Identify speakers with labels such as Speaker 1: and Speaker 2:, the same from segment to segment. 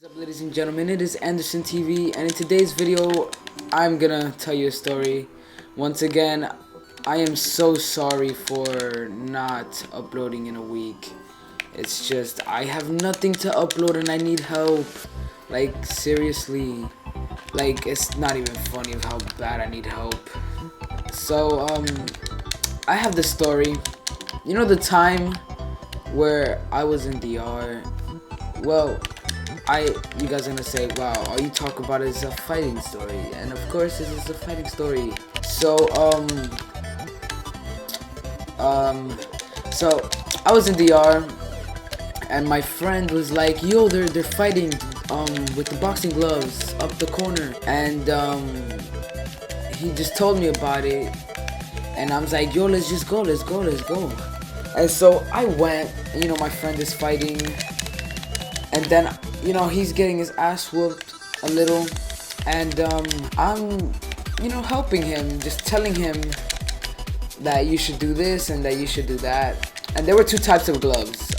Speaker 1: What's up, ladies and gentlemen, it is Anderson TV, and in today's video I'm gonna tell you a story. Once again, I am so sorry for not uploading in a week. It's just I have nothing to upload and I need help. Like, seriously, like, it's not even funny of how bad I need help. So I have this story. You know the time where I was in DR? Well, you guys are gonna say, wow, all you talk about is a fighting story, and of course this is a fighting story. So I was in DR, and my friend was like, yo, they're fighting with the boxing gloves up the corner, and he just told me about it, and I was like, yo, let's go. And so I went, and, my friend is fighting, and then, he's getting his ass whooped a little, and I'm, helping him, just telling him that you should do this and that you should do that. And there were two types of gloves.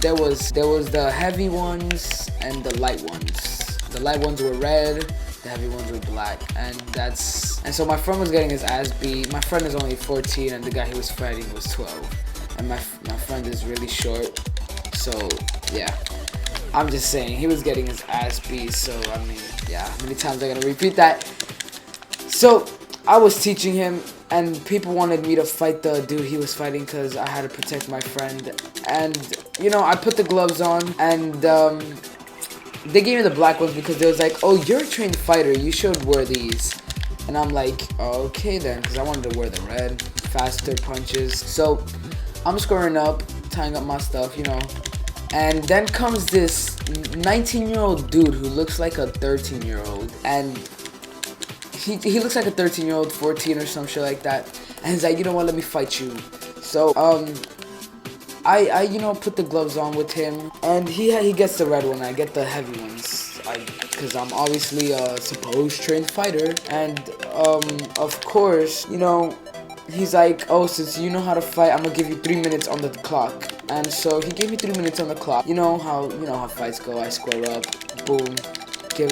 Speaker 1: There was the heavy ones and the light ones. The light ones were red, the heavy ones were black, and so my friend was getting his ass beat. My friend is only 14, and the guy he was fighting was 12, and my friend is really short, so yeah. I'm just saying, he was getting his ass beat, so I mean, yeah, how many times I gotta repeat that? So, I was teaching him, and people wanted me to fight the dude he was fighting because I had to protect my friend. And, I put the gloves on, and they gave me the black ones because they was like, oh, you're a trained fighter, you should wear these. And I'm like, okay then, because I wanted to wear the red, faster punches. So, I'm squaring up, tying up my stuff, And then comes this 19-year-old dude who looks like a 13-year-old, and he looks like a 13-year-old, 14 or some shit like that. And he's like, you know what, let me fight you. So I put the gloves on with him, and he gets the red one, I get the heavy ones, because I'm obviously a supposed trained fighter. And of course, he's like, oh, since you know how to fight, I'm gonna give you 3 minutes on the clock. And so he gave me 3 minutes on the clock. You know how fights go. I square up, boom.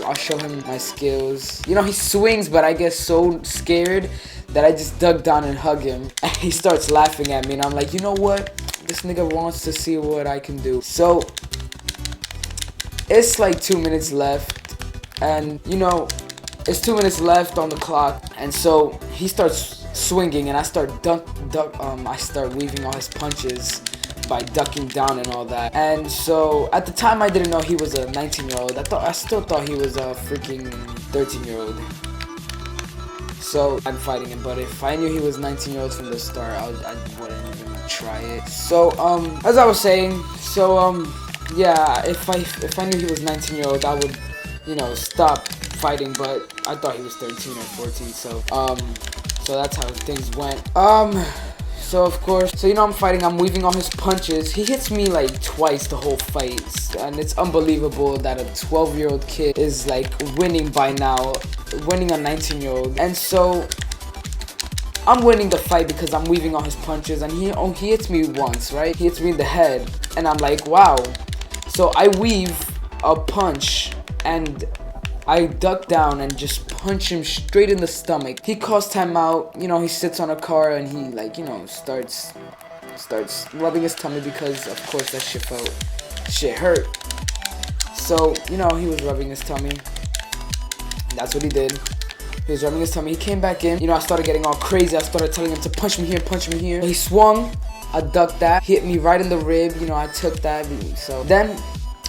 Speaker 1: I'll show him my skills. He swings, but I get so scared that I just dug down and hug him. And he starts laughing at me, and I'm like, you know what? This nigga wants to see what I can do. So it's like 2 minutes left, and it's 2 minutes left on the clock, and so he starts swinging, and I start I start weaving all his punches by ducking down and all that. And so at the time I didn't know he was a 19-year-old. I still thought he was a freaking 13-year-old. So I'm fighting him, but if I knew he was 19-year-old from the start, I wouldn't even try it. So as I was saying, yeah, if I knew he was 19-year-old, I would stop fighting, but I thought he was 13 or 14, so that's how things went. So of course, I'm fighting, I'm weaving all his punches. He hits me like twice the whole fight, and it's unbelievable that a 12-year-old kid is like winning by now, winning a 19-year-old. And so I'm winning the fight because I'm weaving all his punches, and he hits me once, right? He hits me in the head, and I'm like, wow. So I weave a punch, and I duck down and just punch him straight in the stomach. He calls timeout. He sits on a car, and he starts rubbing his tummy because of course that shit hurt. So he was rubbing his tummy. That's what he did. He was rubbing his tummy. He came back in. I started getting all crazy. I started telling him to punch me here, punch me here. He swung. I ducked that. He hit me right in the rib. I took that. So then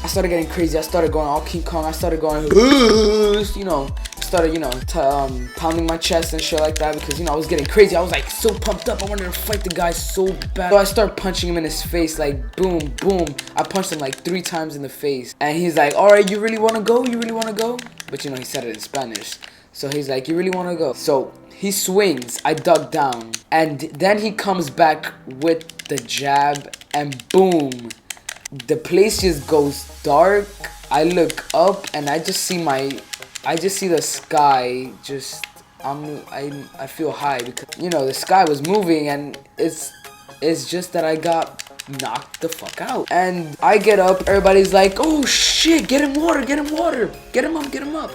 Speaker 1: I started getting crazy. I started going all King Kong. I started going, pounding my chest and shit like that because, I was getting crazy. I was like so pumped up. I wanted to fight the guy so bad. So I started punching him in his face, like boom, boom. I punched him like 3 times in the face. And he's like, all right, you really want to go? You really want to go? But, he said it in Spanish. So he's like, you really want to go? So he swings. I duck down. And then he comes back with the jab, and boom. The place just goes dark. I look up, and I just see the sky. I feel high because the sky was moving, and it's just that I got knocked the fuck out. And I get up, everybody's like, oh shit, get him water, get him water, get him up, get him up.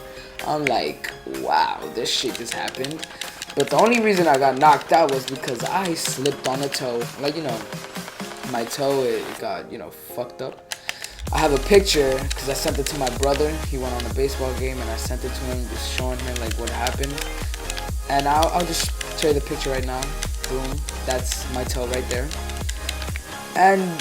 Speaker 1: I'm like, wow, this shit just happened. But the only reason I got knocked out was because I slipped on a toe. Like, you know, my toe, it got, you know, fucked up. I have a picture because I sent it to my brother. He went on a baseball game and I sent it to him, just showing him like what happened. And I'll just show you the picture right now. Boom, that's my toe right there. And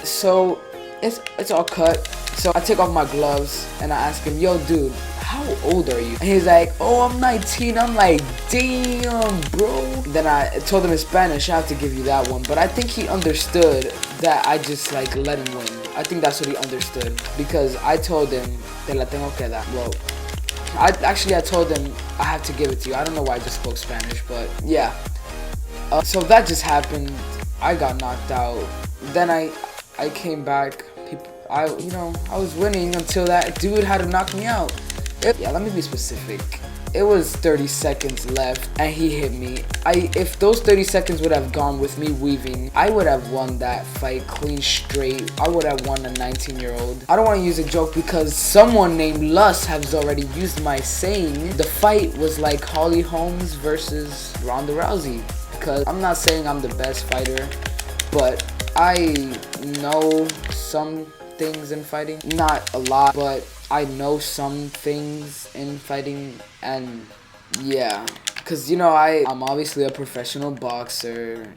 Speaker 1: so it's all cut. So I take off my gloves and I ask him, yo dude, how old are you? And he's like, oh, I'm 19. I'm like, damn, bro. Then I told him in Spanish, I have to give you that one. But I think he understood that I just like let him win. I think that's what he understood, because I told him, te la tengo que dar. Well, I told him I have to give it to you. I don't know why I just spoke Spanish, but yeah. So that just happened. I got knocked out. Then I came back. I was winning until that dude had to knock me out. Yeah, let me be specific. It was 30 seconds left and he hit me. If those 30 seconds would have gone with me weaving, I would have won that fight clean straight. I would have won a 19-year-old. I don't want to use a joke because someone named Lust has already used my saying. The fight was like Holly Holmes versus Ronda Rousey. Because I'm not saying I'm the best fighter, but I know some things in fighting. Not a lot, but I know some things in fighting. And yeah, because you know I'm obviously a professional boxer.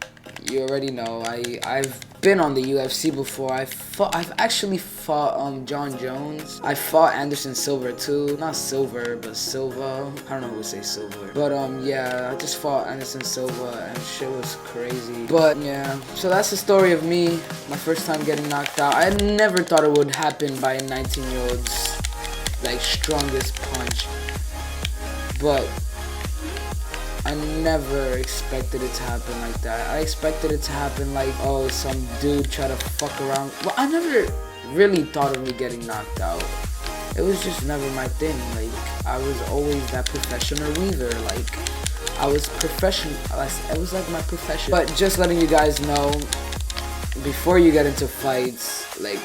Speaker 1: You already know I've been on the UFC before. I've actually fought John Jones. I fought Anderson Silva too. Not Silver, but Silva. I don't know who would say Silver. But yeah, I just fought Anderson Silva and shit was crazy. But yeah, so that's the story of me. My first time getting knocked out. I never thought it would happen by a 19-year-old's like strongest punch. But I never expected it to happen like that. I expected it to happen like, oh, some dude try to fuck around. Well, I never really thought of me getting knocked out. It was just never my thing. Like, I was always that professional weaver. Like, I was professional. It was like my profession. But just letting you guys know, before you get into fights, like,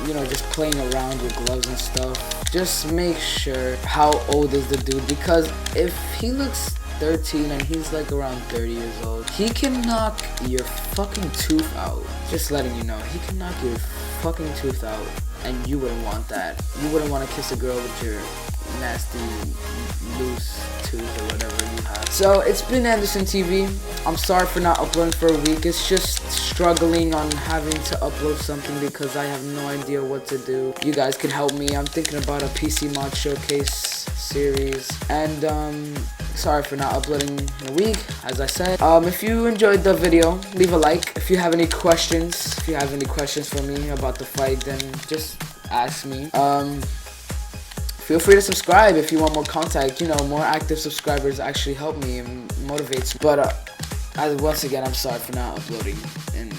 Speaker 1: you know, just playing around with gloves and stuff, just make sure how old is the dude, because if he looks 13 and he's like around 30 years old, he can knock your fucking tooth out. Just letting you know, he can knock your fucking tooth out, and you wouldn't want that. You wouldn't want to kiss a girl with your nasty loose tooth or whatever you have. So it's been Anderson TV. I'm sorry for not uploading for a week. It's just struggling on having to upload something because I have no idea what to do. You guys can help me. I'm thinking about a PC mod showcase series, and sorry for not uploading in a week, as I said. If you enjoyed the video, leave a like. If you have any questions, for me about the fight, then just ask me. Feel free to subscribe if you want more contact. You know, more active subscribers actually help me and motivates me. But once again, I'm sorry for not uploading, and